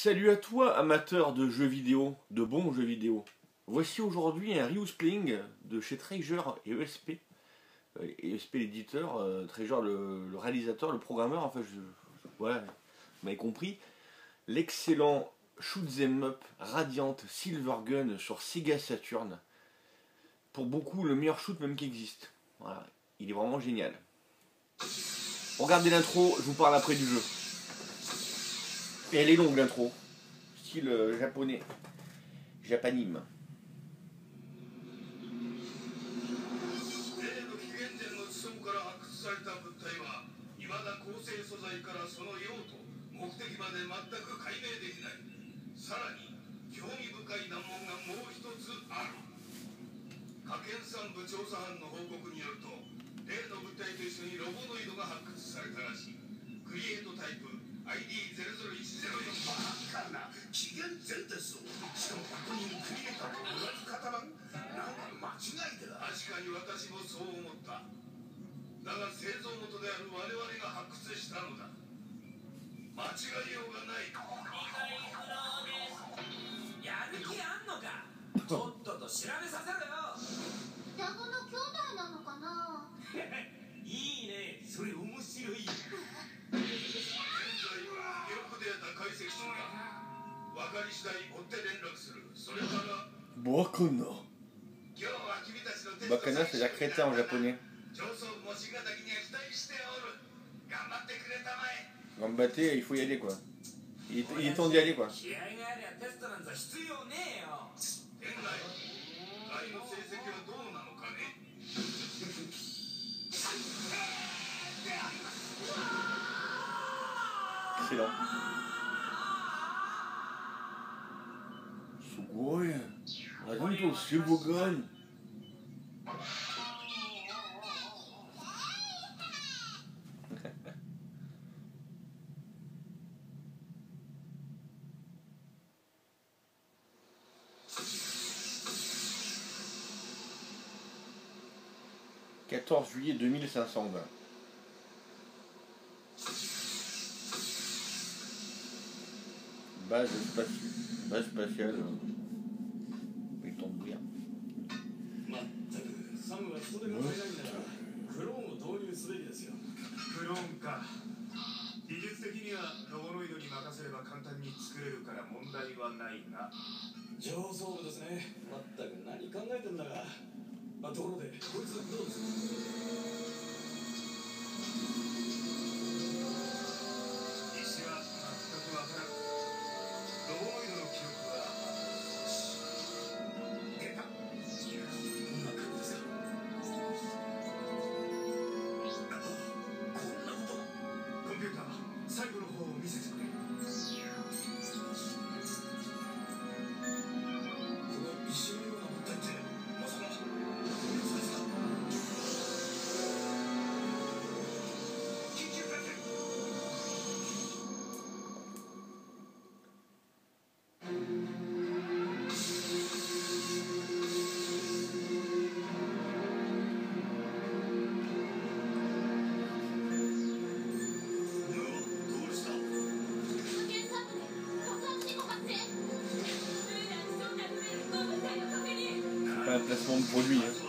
Salut à toi, amateur de jeux vidéo, de bons jeux vidéo. Voici aujourd'hui un Reuspling de chez Treasure et ESP. ESP l'éditeur, Treasure le réalisateur, le programmeur, enfin voilà, vous m'avez compris. L'excellent Shoot'em Up Radiant Silvergun sur Sega Saturn. Pour beaucoup le meilleur shoot même qui existe. Voilà, il est vraiment génial. Regardez l'intro, je vous parle après du jeu. Et elle est longue l'intro, style japonais, japanime. ID0010 バカな期限前ですしかもここにいるクリエイターと同じ型番なんか間違いでだ確かに私もそう思っただが製造元である我々が発掘したのだ間違いようがないやる気あんのかとっとと調べさせろよ双子の兄弟なのかないいねそれ面白いBakana. Bakana, c'est-à-dire crétin en japonais. Gambate, il faut y aller quoi. Il est temps d'y aller quoi. Excellent. Sugoi. Radiant Silvergun. « 14 juillet 2520. Base spatiale. Il tombe bien. Pas un placement de produit. Hein.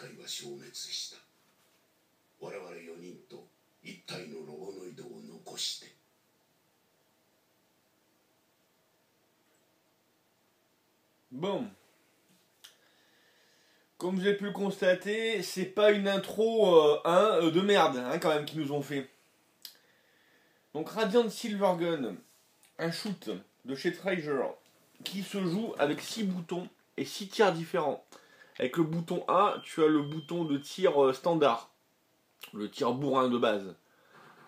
界は消滅した。我々4人と一体のロボノイドを残して。Bon. Comme vous avez pu le constater, c'est pas une intro de merde hein, quand même qu'ils nous ont fait. Donc Radiant Silvergun, un shoot de chez Treasure qui se joue avec 6 boutons et 6 tirs différents. Avec le bouton A, tu as le bouton de tir standard, le tir bourrin de base.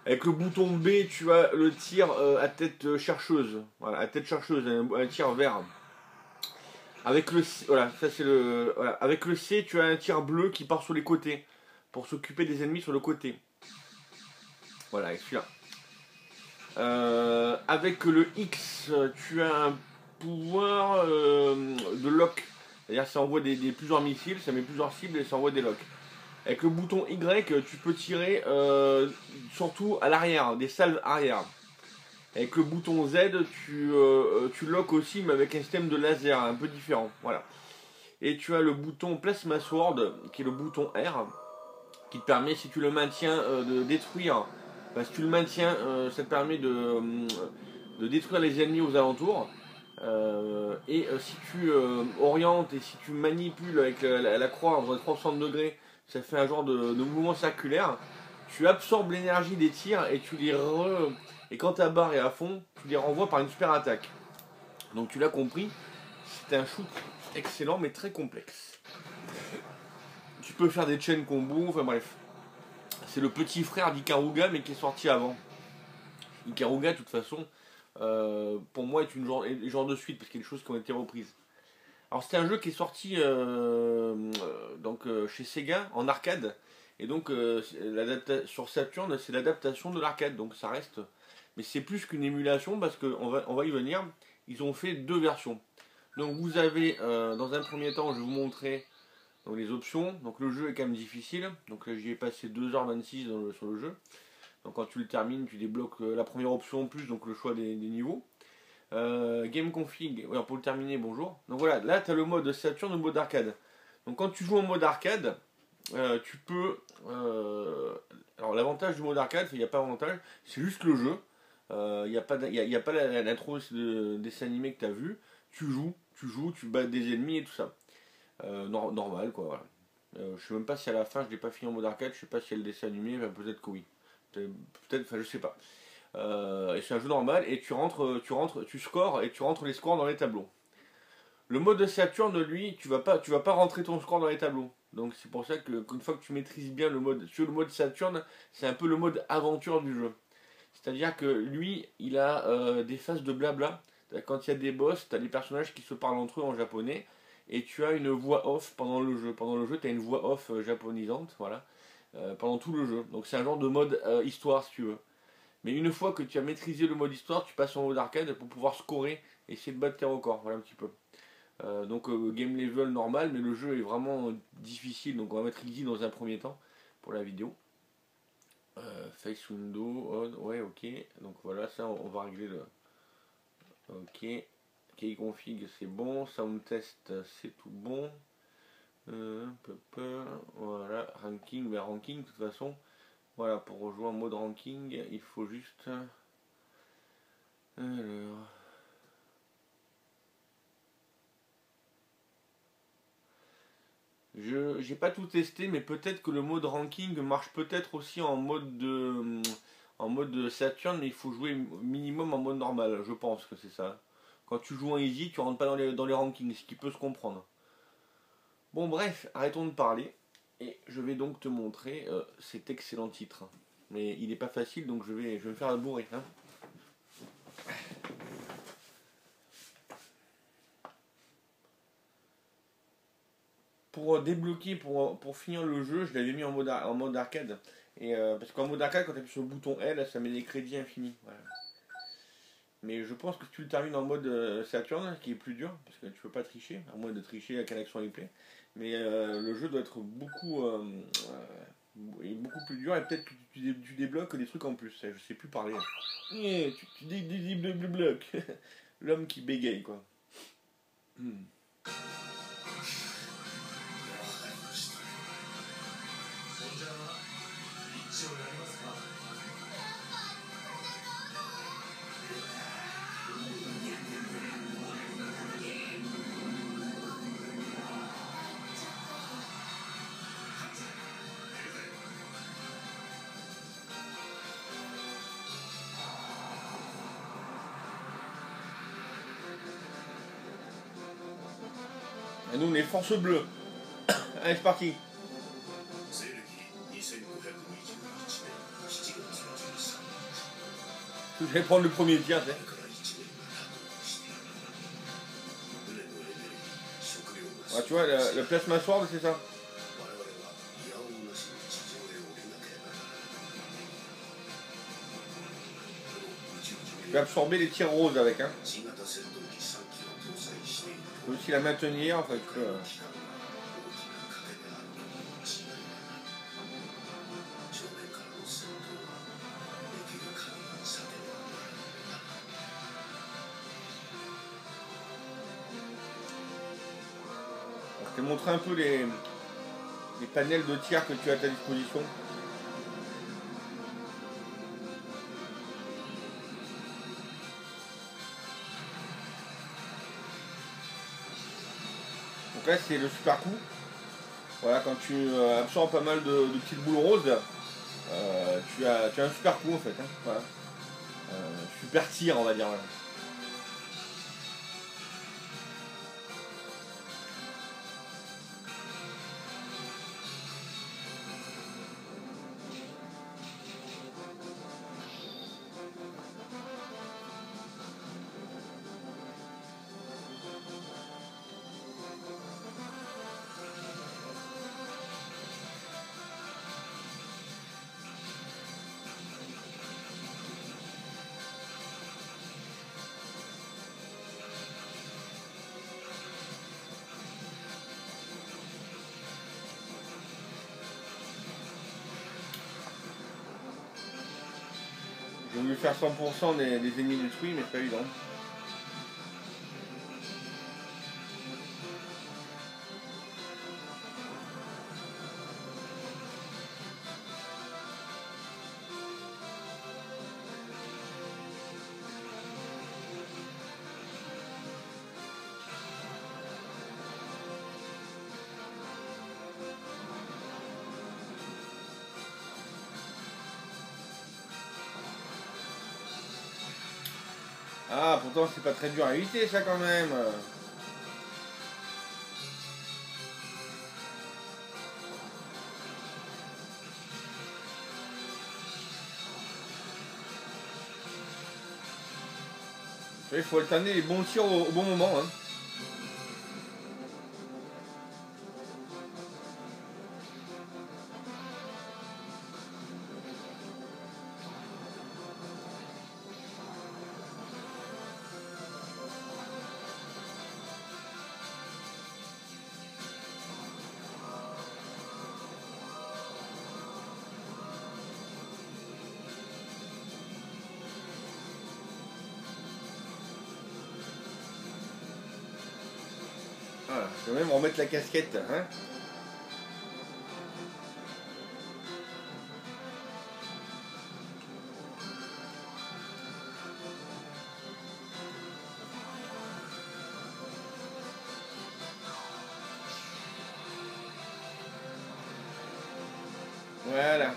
Avec le bouton B, tu as le tir à tête chercheuse, voilà, à tête chercheuse, un tir vert. Avec le C, voilà, ça c'est le, voilà. Avec le C, tu as un tir bleu qui part sur les côtés pour s'occuper des ennemis sur le côté. Voilà, avec celui-là. Avec le X, tu as un pouvoir de lock. C'est-à-dire que ça envoie plusieurs missiles, ça met plusieurs cibles et ça envoie des locks. Avec le bouton Y, tu peux tirer surtout à l'arrière, des salves arrière. Avec le bouton Z, tu lock aussi, mais avec un système de laser un peu différent. Voilà. Et tu as le bouton Plasma Sword, qui est le bouton R, qui te permet, si tu le maintiens, de détruire. Enfin, si tu le maintiens, ça te permet de détruire les ennemis aux alentours. Si tu orientes et si tu manipules avec la croix dans 360 degrés, ça fait un genre de mouvement circulaire. Tu absorbes l'énergie des tirs et tu les et quand ta barre est à fond, tu les renvoies par une super attaque. Donc tu l'as compris, c'est un shoot excellent mais très complexe. Tu peux faire des chain combos, enfin bref. C'est le petit frère d'Ikaruga mais qui est sorti avant. Ikaruga de toute façon, pour moi est une genre de suite parce qu'il y a des choses qui ont été reprises. Alors c'est un jeu qui est sorti chez Sega en arcade. Et donc sur Saturn c'est l'adaptation de l'arcade, donc ça reste. Mais c'est plus qu'une émulation parce qu'on va y venir. Ils ont fait 2 versions. Donc vous avez, dans un premier temps, je vais vous montrer donc, les options. Donc le jeu est quand même difficile. Donc là j'y ai passé 2h26 sur le jeu. Donc quand tu le termines, tu débloques la première option en plus, donc le choix des niveaux. Game config, ouais, pour le terminer, bonjour. Donc voilà, là tu as le mode Saturn, le mode arcade. Donc quand tu joues en mode arcade, tu peux... alors l'avantage du mode arcade, il n'y a pas d'avantage, c'est juste le jeu. Il n'y a pas l'intro de dessin animé que tu as vu. Tu joues, tu bats des ennemis et tout ça. Normal quoi, voilà. Je sais même pas si à la fin je l'ai pas fini en mode arcade, je sais pas si il y a le dessin animé, mais peut-être que oui. Peut-être, enfin je sais pas. Et c'est un jeu normal et tu scores et tu rentres les scores dans les tableaux. Le mode Saturn, lui, tu vas pas rentrer ton score dans les tableaux. Donc c'est pour ça qu'une fois que tu maîtrises bien le mode Saturn, c'est un peu le mode aventure du jeu. C'est-à-dire que lui, il a des phases de blabla. Quand il y a des boss, tu as des personnages qui se parlent entre eux en japonais et tu as une voix off pendant le jeu. Pendant le jeu, tu as une voix off japonisante, voilà, pendant tout le jeu. Donc c'est un genre de mode histoire si tu veux. Mais une fois que tu as maîtrisé le mode histoire, tu passes en mode arcade pour pouvoir scorer et essayer de battre tes records. Voilà un petit peu. Game level normal, mais le jeu est vraiment difficile. Donc on va mettre easy dans un premier temps pour la vidéo. Face window, on, ouais, ok. Donc voilà, ça on va régler le. Ok. Key config, c'est bon. Sound test, c'est tout bon. Voilà, ranking, mais ranking, de toute façon. Voilà, pour rejoindre en mode ranking, il faut juste. Alors. J'ai pas tout testé, mais peut-être que le mode ranking marche peut-être aussi en mode Saturn, mais il faut jouer minimum en mode normal. Je pense que c'est ça. Quand tu joues en easy, tu rentres pas dans les rankings, ce qui peut se comprendre. Bon bref, arrêtons de parler. Et je vais donc te montrer cet excellent titre. Mais il n'est pas facile, donc je vais me faire bourrer. Hein. Pour débloquer, pour finir le jeu, je l'avais mis en mode arcade. Et, parce qu'en mode arcade, quand tu appuies sur le bouton L, ça met des crédits infinis. Voilà. Mais je pense que tu le termines en mode Saturn, qui est plus dur, parce que tu peux pas tricher, à moins de tricher avec un action replay. Mais le jeu doit être beaucoup plus dur, et peut-être que tu débloques des trucs en plus. Je sais plus parler. Tu débloques. L'homme qui bégaye, quoi. Et nous, on est force bleue. Allez, c'est parti. Je vais prendre le premier tir, tu sais. Ah, tu vois, le plasma sword, c'est ça. Je vais absorber les tirs roses avec, hein. Je peux aussi la maintenir, enfin, tu peux... Je vais te montrer un peu les panels de tir que tu as à ta disposition. Donc là c'est le super coup. Voilà, quand tu absorbes pas mal de petites boules roses, tu as un super coup en fait. Hein, voilà. Super tir on va dire. Voilà. J'ai voulu faire 100% des ennemis détruits, mais c'est pas évident. Ah, pourtant c'est pas très dur à éviter ça quand même. Il faut alterner les bons tirs au bon moment. Hein. Voilà, je vais même remettre la casquette. Hein. Voilà.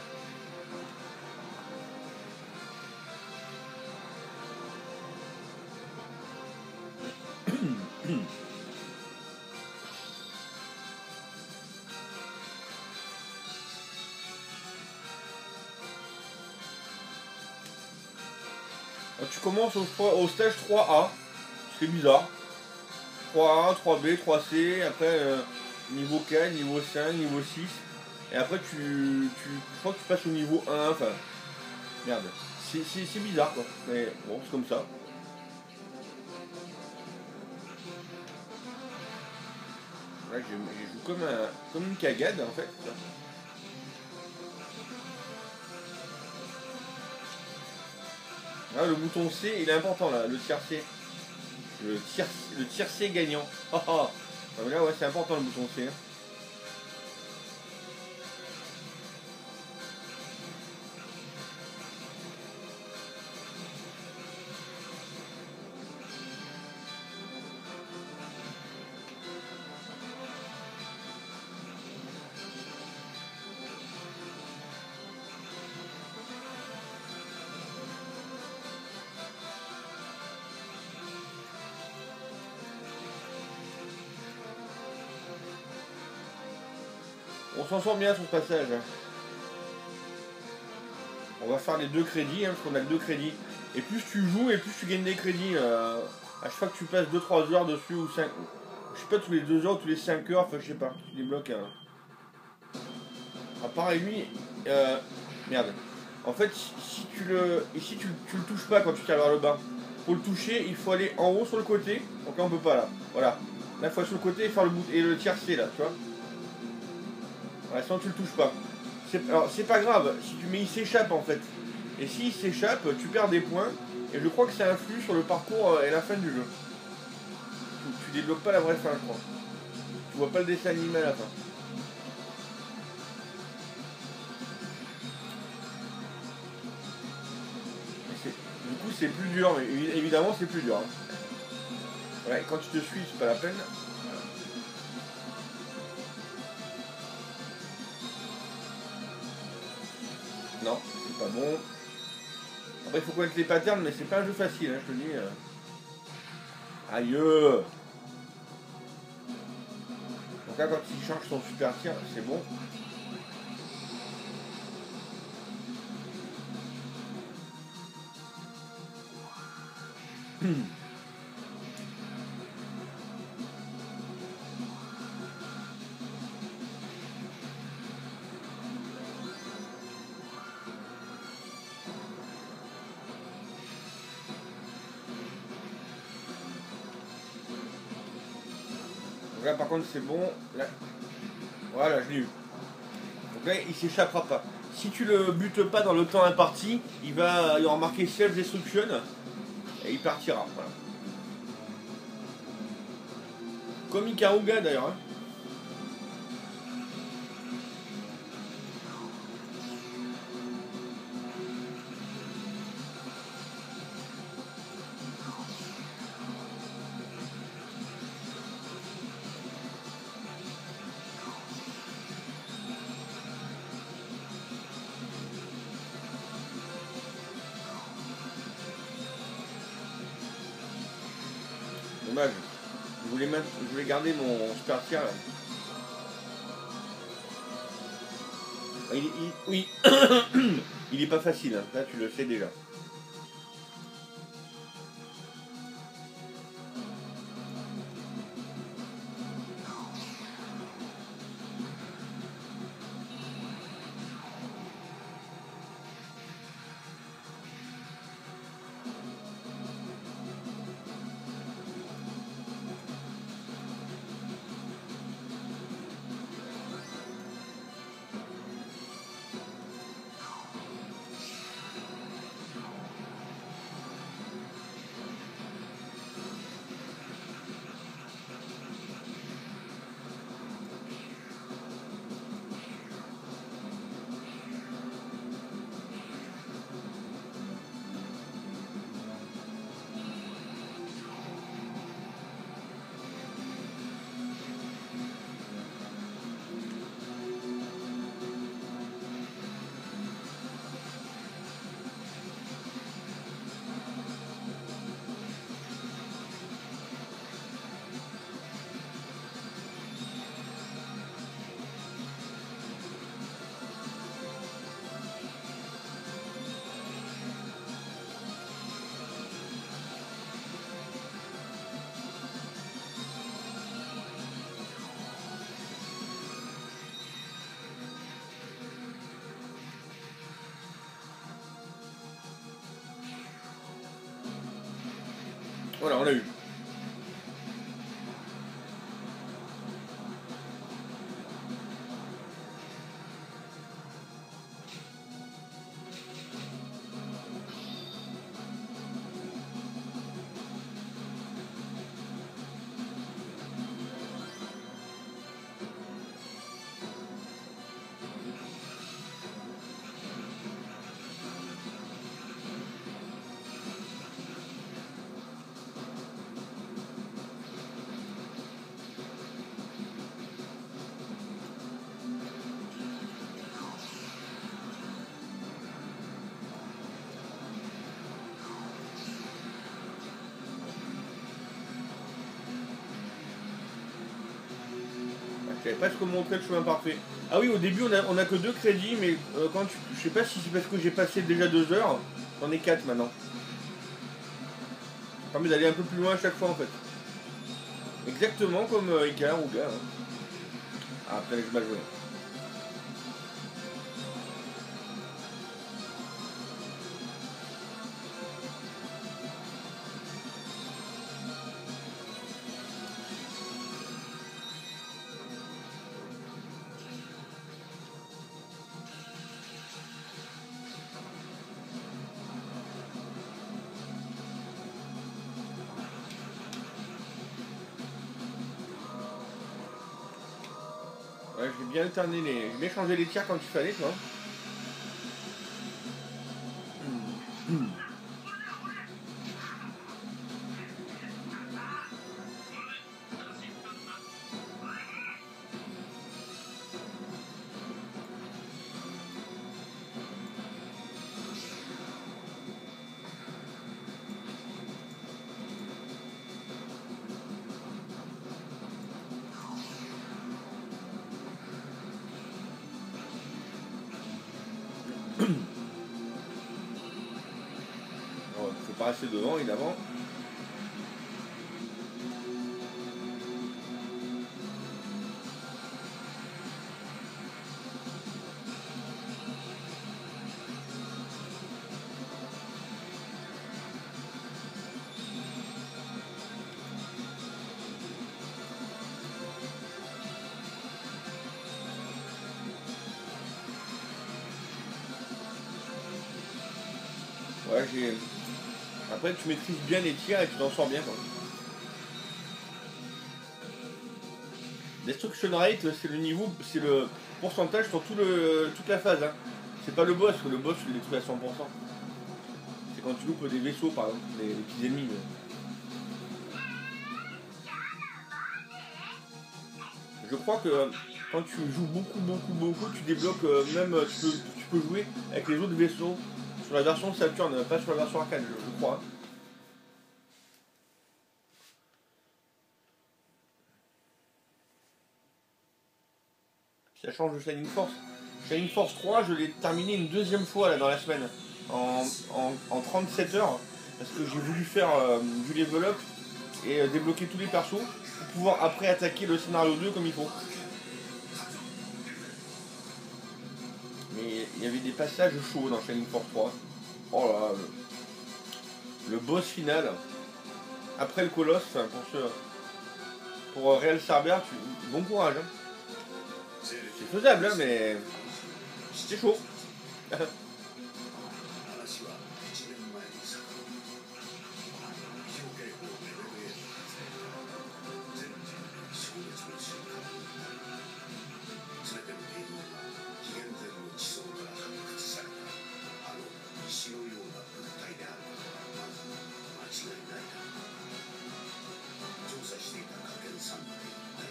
Alors, tu commences au stage 3A, c'est bizarre. 3A, 3B, 3C, après niveau 4, niveau 5, niveau 6. Et après je crois que tu passes au niveau 1, enfin. Merde. C'est bizarre quoi. Mais bon, c'est comme ça. Là, je joue comme une cagade en fait. Là, le bouton C, il est important là, le tiercé. Le tiercé gagnant. Oh, oh. Là, ouais, c'est important le bouton C. Hein. On s'en sort bien sur ce passage. On va faire les 2 crédits, hein, parce qu'on a que 2 crédits. Et plus tu joues, et plus tu gagnes des crédits. À chaque fois que tu passes 2-3 heures dessus, ou 5... Je sais pas, tous les 2 heures, tous les 5 heures, enfin je sais pas, tu débloques un... Ah pareil, lui... Merde. En fait, si tu le... Ici, tu le touches pas quand tu tires vers le bas. Pour le toucher, il faut aller en haut sur le côté. Donc là, on peut pas, là. Voilà. Là, il faut aller sur le côté et faire le bout... Et le tiercer, là, tu vois. Voilà, sinon tu le touches pas. Alors, c'est pas grave, si tu mets, il s'échappe, en fait. Et s'il s'échappe, tu perds des points. Et je crois que ça influe sur le parcours et la fin du jeu. Tu débloques pas la vraie fin, je crois. Tu vois pas le dessin animé à la fin. Du coup, c'est plus dur, mais évidemment, c'est plus dur. Hein. Ouais, quand tu te suis, c'est pas la peine. Non, c'est pas bon. Après, il faut connaître les patterns, mais c'est pas un jeu facile, hein, je te dis. Aïe. Donc là, quand il change son super tir, c'est bon. Donc là, par contre, c'est bon. Là. Voilà, je l'ai eu. Donc là, il s'échappera pas. Si tu le butes pas dans le temps imparti, il va y aura marqué self-destruction et il partira. Voilà. Comme Ikaruga d'ailleurs. Hein. Dommage. Je voulais garder mon super tir là. Oui, il est pas facile, hein. Là tu le sais déjà. Voilà, on l'a eu. J'avais presque montré le chemin parfait. Ah oui, au début on a que 2 crédits, mais quand tu... je sais pas si c'est parce que j'ai passé déjà 2 heures, j'en ai 4 maintenant. Ça permet d'aller un peu plus loin à chaque fois en fait. Exactement comme Icar ou gars. Hein. Ah, après je mal joué. Ouais, j'ai bien alterné les. J'ai bien changé les tirs quand il fallait, toi. Bon, faut pas rester devant, évidemment. Ouais, j'ai. Après, tu maîtrises bien les tirs et tu t'en sors bien, quoi. Destruction rate, c'est le niveau, c'est le pourcentage sur toute la phase. Hein. C'est pas le boss, parce que le boss, tu le détruis à 100%. C'est quand tu loupes des vaisseaux, par exemple, les petits ennemis. Je crois que quand tu joues beaucoup, tu débloques même, tu peux jouer avec les autres vaisseaux sur la version Saturn, pas sur la version arcade, je crois. Ça change de Shining Force. Shining Force 3, je l'ai terminé une deuxième fois là dans la semaine, en 37 heures, parce que j'ai voulu faire du level up et débloquer tous les persos pour pouvoir après attaquer le scénario 2 comme il faut. Mais il y avait des passages chauds dans Shining Force 3. Oh là là, le boss final, après le colosse, pour Real Cerber, bon courage. Hein. C'est faisable, hein, mais c'est chaud. 話は1年前に遡る非常警報レベル A 全人類消滅の瞬間に至る全ての原因は紀元前の地層から発掘されたあの石のような物体であることはまず間違いないだろう調査していた火拳3で一体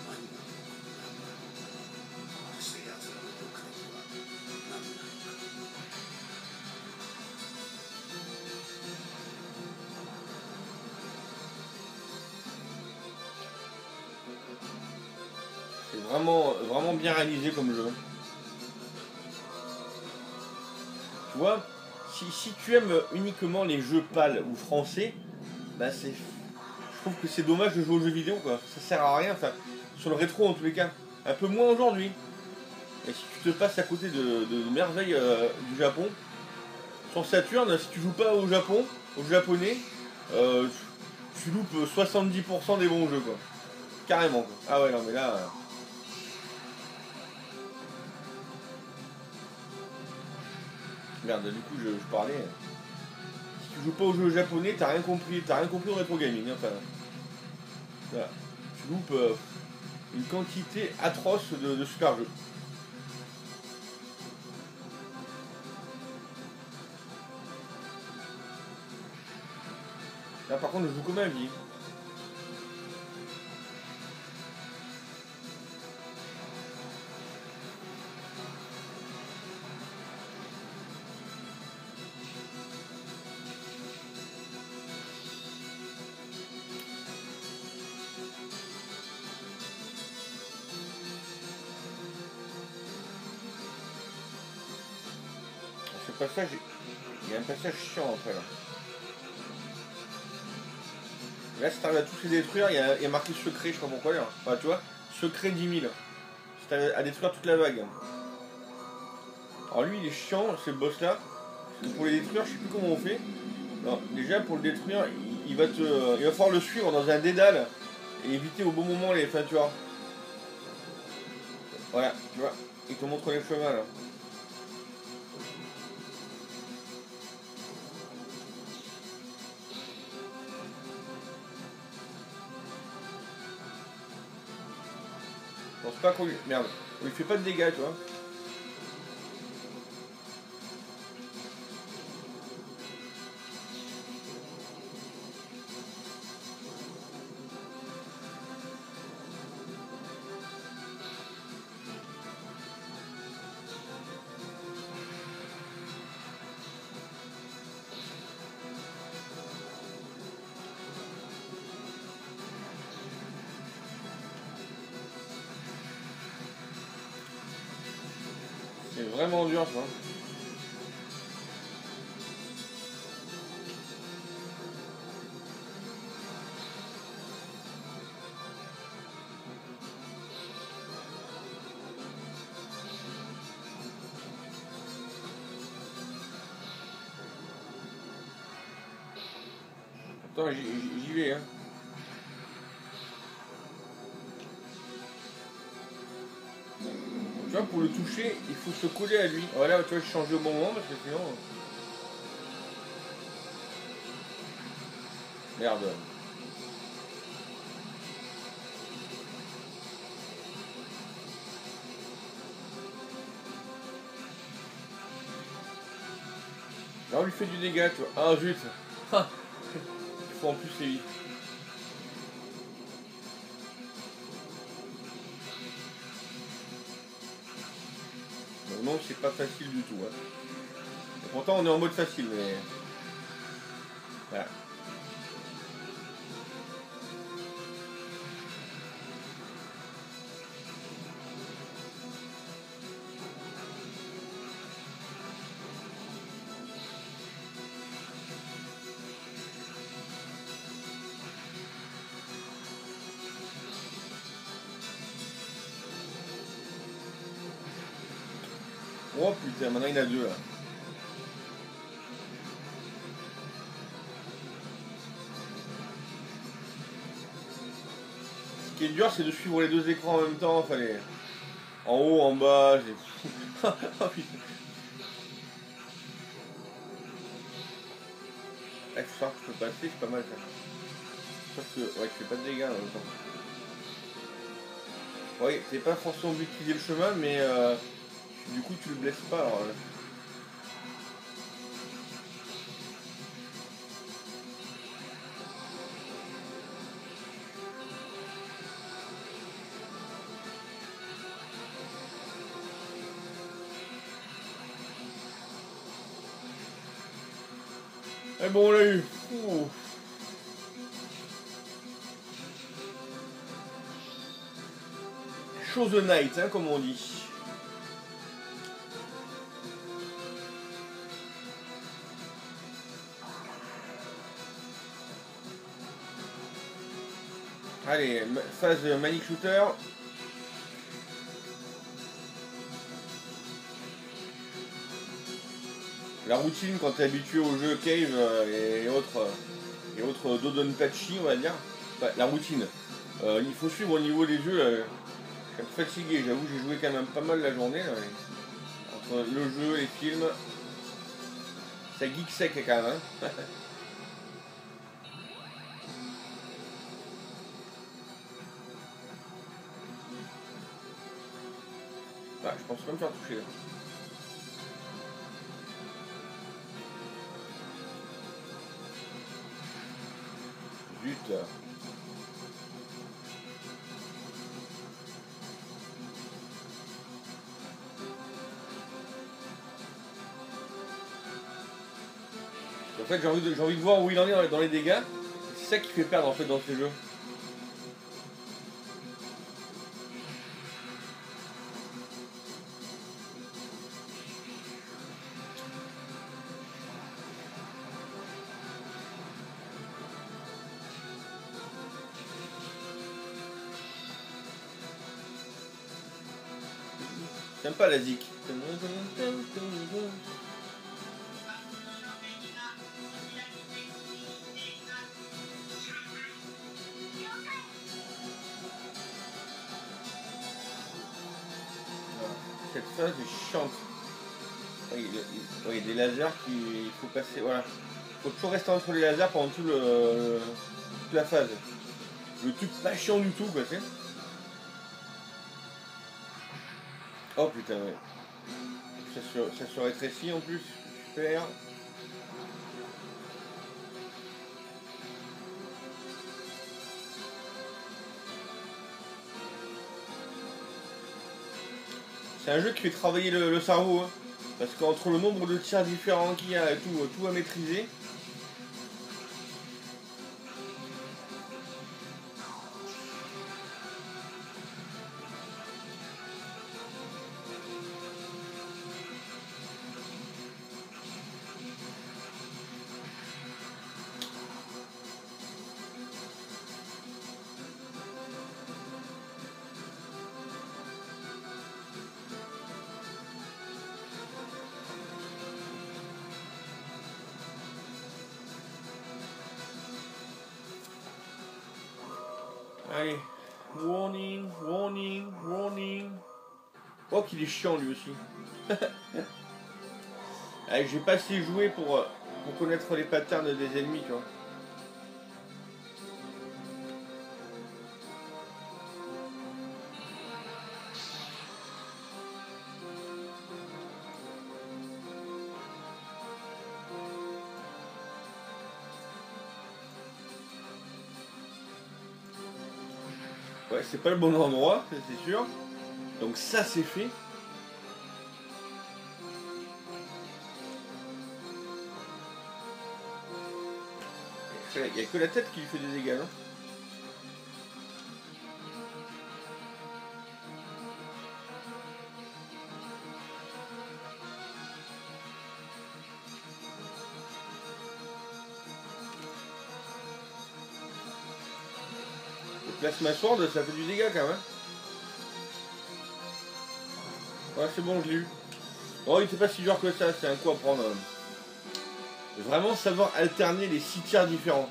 何が起こったのかそして奴らの目的は何なのかC'est vraiment bien réalisé comme jeu. Tu vois, si tu aimes uniquement les jeux pâles ou français, bah je trouve que c'est dommage de jouer aux jeux vidéo, quoi. Ça sert à rien, enfin, sur le rétro en tous les cas. Un peu moins aujourd'hui. Et si tu te passes à côté de merveilles du Japon, sur Saturn, si tu joues pas au Japon, aux japonais, tu loupes 70% des bons jeux, quoi. Carrément, quoi. Ah ouais, non mais là... Merde, du coup je parlais. Si tu joues pas aux jeux japonais, t'as rien compris au rétro gaming. Hein, enfin, voilà. Tu loupes une quantité atroce de super jeux. Là par contre je joue comme un vie. passage, il y a un passage chiant après là. Là, si t'arrives à tous les détruire, il y a marqué secret, je sais pas pourquoi là. Enfin, tu vois, secret 10 000. Si t'arrives à détruire toute la vague. Alors lui, il est chiant, ce boss là. Parce que pour les détruire, je sais plus comment on fait. Non, déjà, pour le détruire, il va falloir le suivre dans un dédale et éviter au bon moment les. Enfin, tu vois. Voilà, tu vois, il te montre les chemins là. Je pense pas qu'on lui. Merde, on lui fait pas de dégâts, tu vois. C'est vraiment dur, ça. Attends, j'y vais, hein. Tu vois, pour le toucher, il faut se coller à lui. Voilà, tu vois, je change au bon moment parce que sinon. Merde. Là, on lui fait du dégât, tu vois. Ah, zut. Il faut en plus c'est vite. Non, c'est pas facile du tout. Hein. Et pourtant, on est en mode facile, mais. Voilà. Oh putain, maintenant il y en a deux là. Ce qui est dur, c'est de suivre les deux écrans en même temps. Fallait en haut, en bas. Oh putain. Il faut savoir que je peux passer, c'est pas mal ça. Sauf que, ouais, je fais pas de dégâts en même temps. Ouais, c'est pas forcément d'utiliser le chemin, mais du coup tu le blesses pas. Alors, Et bon, on l'a eu. Ouh. Chose de night, hein, comme on dit. Allez, phase Manic Shooter. La routine quand t'es habitué au jeu Cave et autres Dodonpachi, on va dire. Enfin, la routine. Il faut suivre au niveau des jeux. Je suis un peu fatigué, j'avoue, j'ai joué quand même pas mal la journée. Là, entre le jeu, les films. Ça geek sec quand même. Hein. Bah, je pense pas me faire toucher là. Zut. En fait, j'ai envie de voir où il en est dans les dégâts. C'est ça qui fait perdre en fait dans ces jeux. Sympa la zik. Cette phase est chiante. Il y a des lasers qu'il faut passer. Voilà. Il faut toujours rester entre les lasers pendant toute la phase. Le truc pas chiant du tout, quoi, tu sais. Oh putain, ouais. Ça se rétrécit en plus. Super. C'est un jeu qui fait travailler le cerveau, hein, parce qu'entre le nombre de tirs différents qu'il y a et tout à maîtriser. Allez, warning, warning, warning. Oh qu'il est chiant lui aussi. Allez, j'ai pas assez joué pour connaître les patterns des ennemis, tu vois. Ouais, c'est pas le bon endroit, c'est sûr. Donc ça c'est fait. Il n'y a que la tête qui lui fait des dégâts, non? Le plasma sword, ça fait du dégât quand même. Ouais, c'est bon, je l'ai eu. Oh, il était pas si dur que ça, c'est un coup à prendre. Vraiment savoir alterner les 6 tirs différents.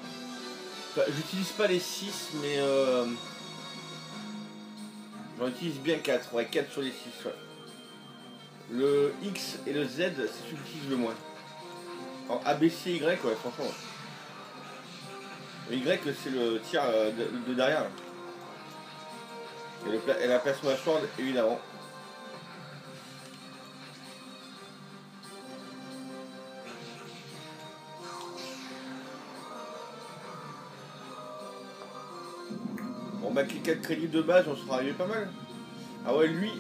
Enfin, j'utilise pas les 6, mais j'en utilise bien 4. Ouais, 4 sur les 6. Ouais. Le X et le Z, c'est celui que j'utilise le moins. En A, B, C, Y, ouais, franchement. Ouais. Le Y, c'est le tir de derrière. Là. Et la plasma sword, évidemment. Bon, bah, avec les 4 crédits de base, on sera arrivé pas mal. Ah ouais, lui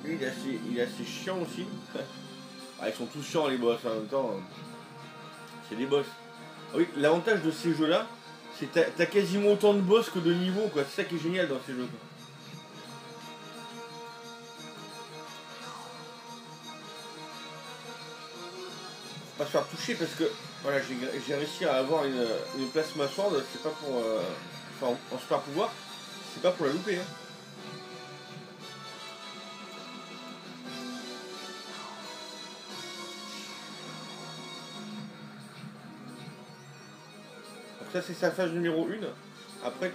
il est assez chiant aussi. Ah, ils sont tous chiants les boss en même temps. C'est des boss. Ah oui, l'avantage de ces jeux-là, c'est que t'as quasiment autant de boss que de niveaux, quoi. C'est ça qui est génial dans ces jeux. Quoi. Faut pas se faire toucher parce que voilà, j'ai réussi à avoir une plasma sword, c'est pas pour. Enfin, en super pouvoir, c'est pas pour la louper. Hein. Donc ça c'est sa phase numéro 1. Après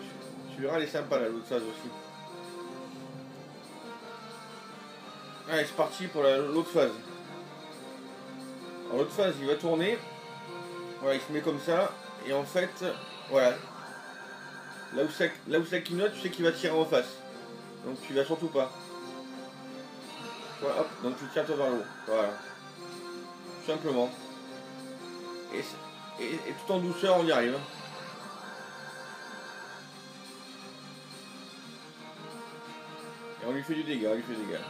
tu verras elle est sympa là, l'autre phase aussi. Allez c'est parti pour l'autre phase. Alors l'autre phase il va tourner. Voilà il se met comme ça. Et en fait, voilà. Là où ça clignote, tu sais qu'il va tirer en face. Donc tu vas surtout pas. Voilà, hop, donc tu tires toi vers le haut. Voilà. Tout simplement. Et tout en douceur on y arrive. Et on lui fait du dégât, on lui fait du dégât.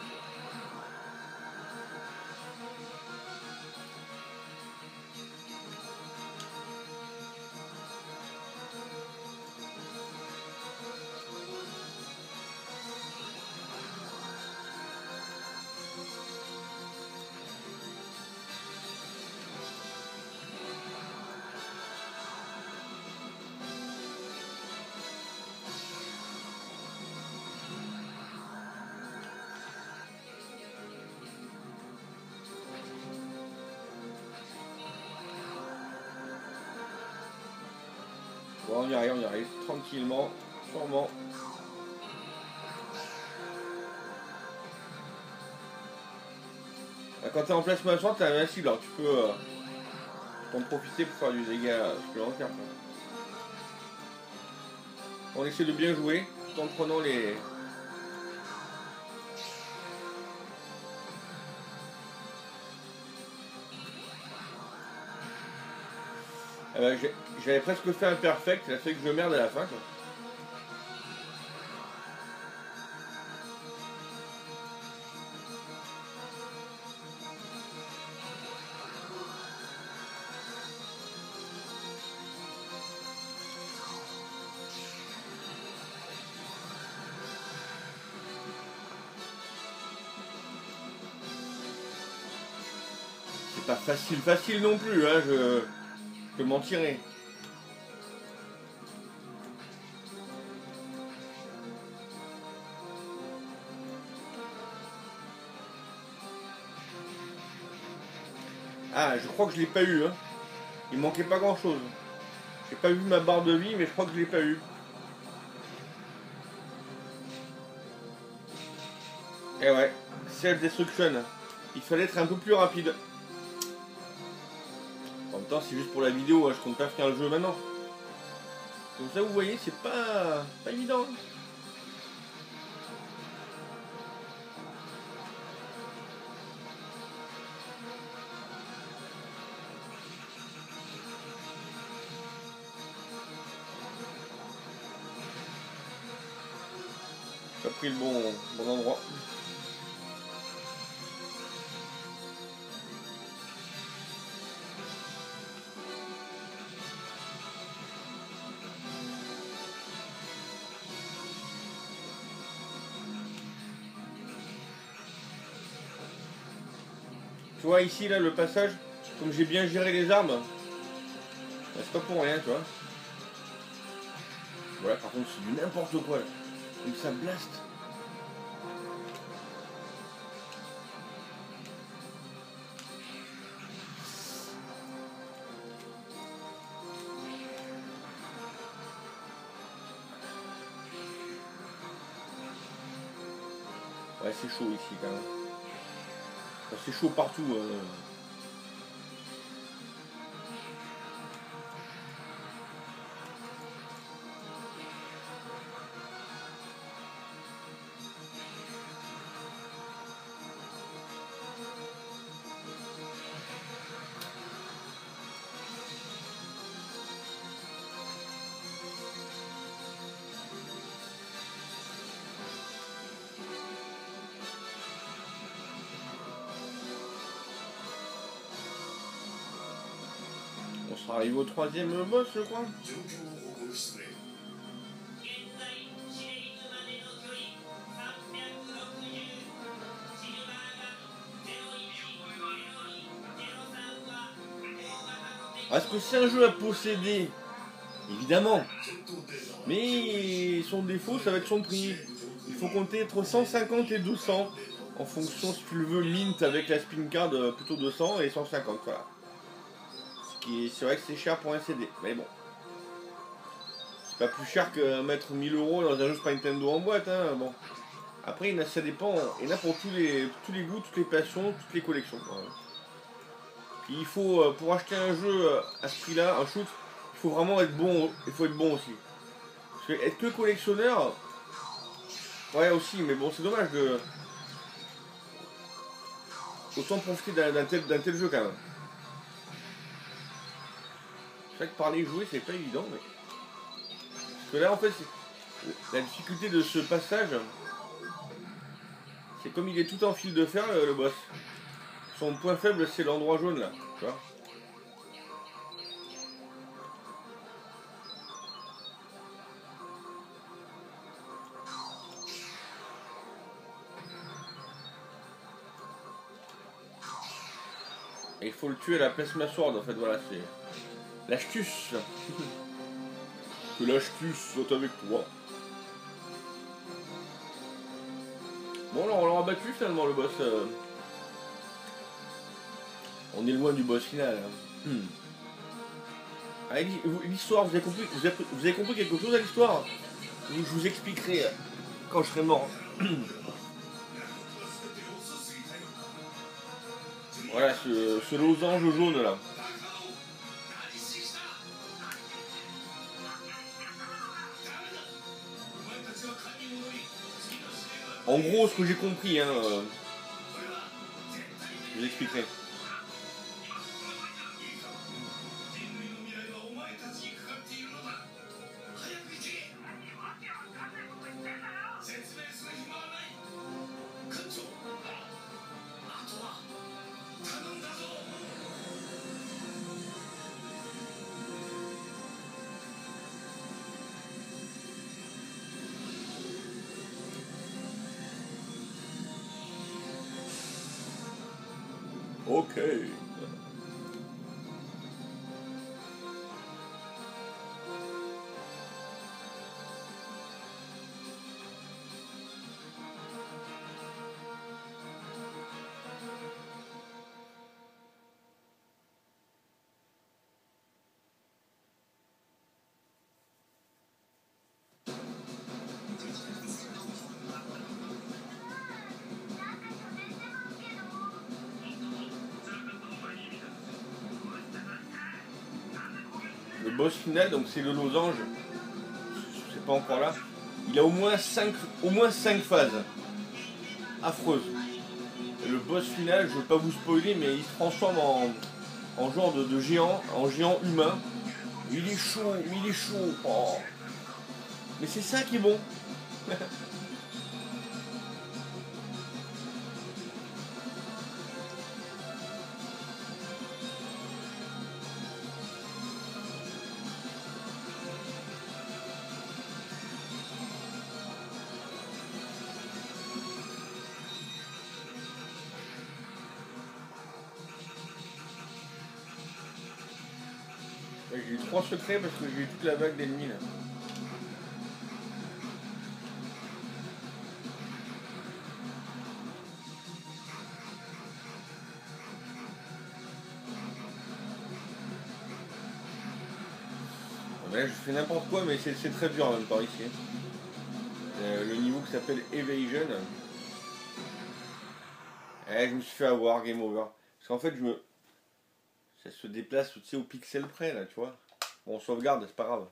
Bon, on y arrive, tranquillement, sûrement. Quand t'es en placement ascendant, t'as un incident, alors tu peux en profiter pour faire du dégât supplémentaire. On essaie de bien jouer, tout en prenant les... J'avais presque fait un perfect, ça fait que je merde à la fin, quoi. C'est pas facile non plus, hein, je mentirais. Ah, je crois que je l'ai pas eu, hein. Il manquait pas grand chose. J'ai pas vu ma barre de vie, mais je crois que je l'ai pas eu. Et ouais, self-destruction. Il fallait être un peu plus rapide. En même temps, c'est juste pour la vidéo, hein, je compte pas finir le jeu maintenant. Donc ça, vous voyez, c'est pas évident. J'ai pris le bon endroit. Tu vois ici là le passage, comme j'ai bien géré les armes, bah, c'est pas pour rien, tu vois. Voilà, par contre c'est du n'importe quoi là. Comme ça blast. Ouais, c'est chaud ici quand même. Enfin, c'est chaud partout. On sera arrivé au troisième boss, je crois. 状況を報告してくれ。現在シレリズまでの距離360シルバーガン010203は大型の敵 Est-ce que c'est un jeu à posséder? Évidemment. Mais son défaut, ça va être son prix. Il faut compter entre 150 et 200. En fonction, si tu le veux, mint avec la spin card, plutôt 200 et 150. Voilà. C'est vrai que c'est cher pour un CD. Mais bon. C'est pas plus cher que mettre 1000 € dans un jeu Super Nintendo en boîte. Hein. Bon. Après, ça dépend. Il y en a pour tous les goûts, toutes les passions, toutes les collections. Voilà. Puis il faut, pour acheter un jeu à ce prix-là, un shoot, il faut vraiment être bon. Il faut être bon aussi. Parce que être que collectionneur, ouais aussi, mais bon, c'est dommage de. Autant profiter d'un tel jeu quand même. C'est vrai que parler et jouer, c'est pas évident, mais. Parce que là, en fait, la difficulté de ce passage, c'est comme il est tout en fil de fer, le boss. Son point faible, c'est l'endroit jaune là, tu vois. Et il faut le tuer à la plasma sword, en fait, voilà, c'est l'astuce. Que l'astuce soit avec toi. Bon, alors on l'a battu finalement le boss. On est loin du boss final. Hein. L'histoire, vous avez compris quelque chose à l'histoire? Je vous expliquerai quand je serai mort. Voilà, ce losange jaune là. En gros, ce que j'ai compris, hein, je vous expliquerai. Ok. Le boss final, donc c'est le losange, c'est pas encore là. Il a au moins 5 phases affreuses. Et le boss final, je veux pas vous spoiler, mais il se transforme en genre de géant, en géant humain. Il est chaud, il est chaud. Oh. Mais c'est ça qui est bon. J'ai eu 3 secrets parce que j'ai eu toute la vague d'ennemis là. Là, je fais n'importe quoi, mais c'est très dur en même temps ici. Le niveau qui s'appelle Evasion. Je me suis fait avoir, game over. Parce qu'en fait, ça se déplace, tu sais, au pixel près, là, tu vois. Bon, on sauvegarde, c'est pas grave.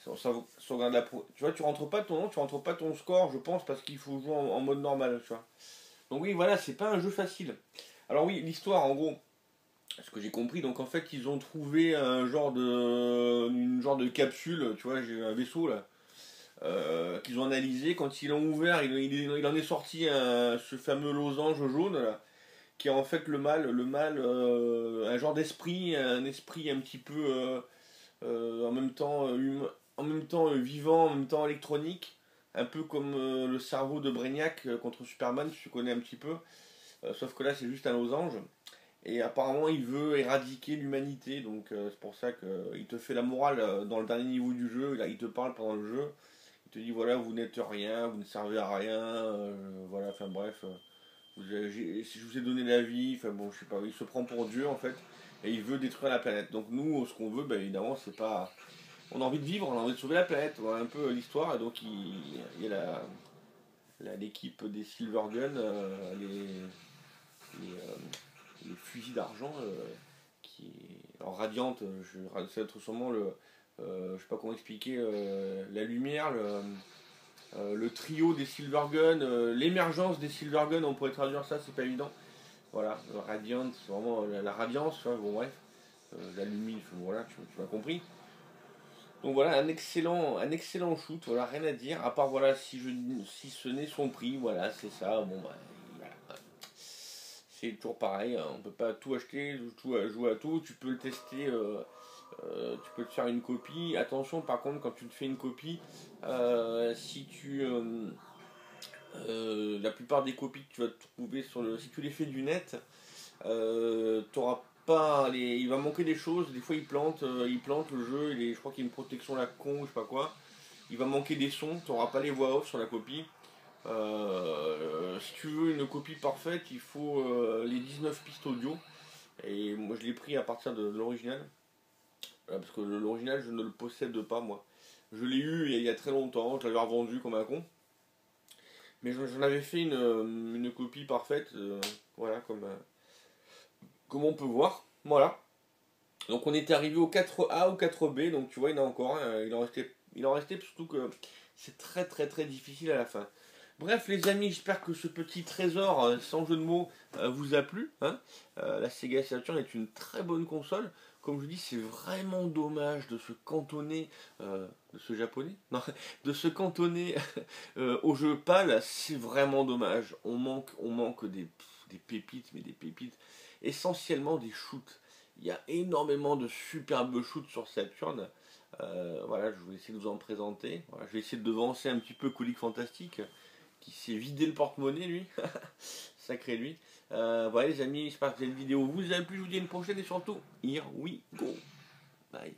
On sauvegarde tu vois, tu rentres pas ton score, je pense, parce qu'il faut jouer en mode normal, tu vois. Donc oui, voilà, c'est pas un jeu facile. Alors oui, l'histoire, en gros, ce que j'ai compris, donc en fait, ils ont trouvé une genre de capsule, tu vois, j'ai un vaisseau, là, qu'ils ont analysé. Quand ils l'ont ouvert, il en est sorti ce fameux losange jaune, là, qui est en fait le mal, un genre d'esprit, un esprit un petit peu en même temps vivant, en même temps électronique, un peu comme le cerveau de Brainiac contre Superman, si tu connais un petit peu, sauf que là c'est juste un losange. Et apparemment il veut éradiquer l'humanité, donc c'est pour ça qu'il te fait la morale dans le dernier niveau du jeu, là, il te parle pendant le jeu, il te dit voilà vous n'êtes rien, vous ne servez à rien, voilà, enfin bref. Si je vous ai donné la vie, enfin bon, je sais pas, il se prend pour Dieu en fait, et il veut détruire la planète. Donc nous, ce qu'on veut, ben, évidemment, c'est pas. On a envie de vivre, on a envie de sauver la planète, voilà un peu l'histoire, et donc il y a l'équipe des Silvergun, les fusils d'argent, qui alors Radiante, ça va être sûrement je sais pas comment expliquer, la lumière, le trio des Silvergun, l'émergence des Silvergun, on pourrait traduire ça, c'est pas évident. Voilà, Radiant, c'est vraiment la radiance, hein, bon bref, la lumière, voilà, tu m'as compris. Donc voilà, un excellent shoot, voilà, rien à dire, à part voilà, si ce n'est son prix, voilà, c'est ça, bon bah, voilà. C'est toujours pareil, hein, on peut pas tout acheter, jouer à tout, tu peux le tester, tu peux te faire une copie. Attention par contre quand tu te fais une copie, si la plupart des copies que tu vas trouver si tu les fais du net, t'auras pas il va manquer des choses, des fois il plante le jeu, je crois qu'il y a une protection la con, je sais pas quoi, il va manquer des sons, t'auras pas les voix off sur la copie. Si tu veux une copie parfaite, il faut les 19 pistes audio, et moi je l'ai pris à partir de l'original. parce que l'original, je ne le possède pas, moi. Je l'ai eu il y a très longtemps, je l'avais revendu comme un con. Mais j'en avais fait une copie parfaite, voilà, comme on peut voir. Voilà. Donc on était arrivé au 4A ou 4B, donc tu vois, il y en a encore un, il en restait, surtout que c'est très très très difficile à la fin. Bref les amis, j'espère que ce petit trésor, sans jeu de mots, vous a plu. Hein. La Sega Saturn est une très bonne console. Comme je dis, c'est vraiment dommage de se cantonner, de ce japonais, non, de se cantonner au jeu PAL, c'est vraiment dommage. On manque des pépites, mais des pépites, essentiellement des shoots. Il y a énormément de superbes shoots sur Saturn. Voilà, je vais essayer de vous en présenter. Voilà, je vais essayer de devancer un petit peu Colique Fantastique, qui s'est vidé le porte-monnaie, lui. Sacré lui. Voilà, les amis, j'espère que cette vidéo vous a plu. Je vous dis à une prochaine et surtout, here we go. Bye.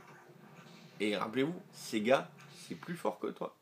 Et rappelez-vous, Sega, c'est plus fort que toi.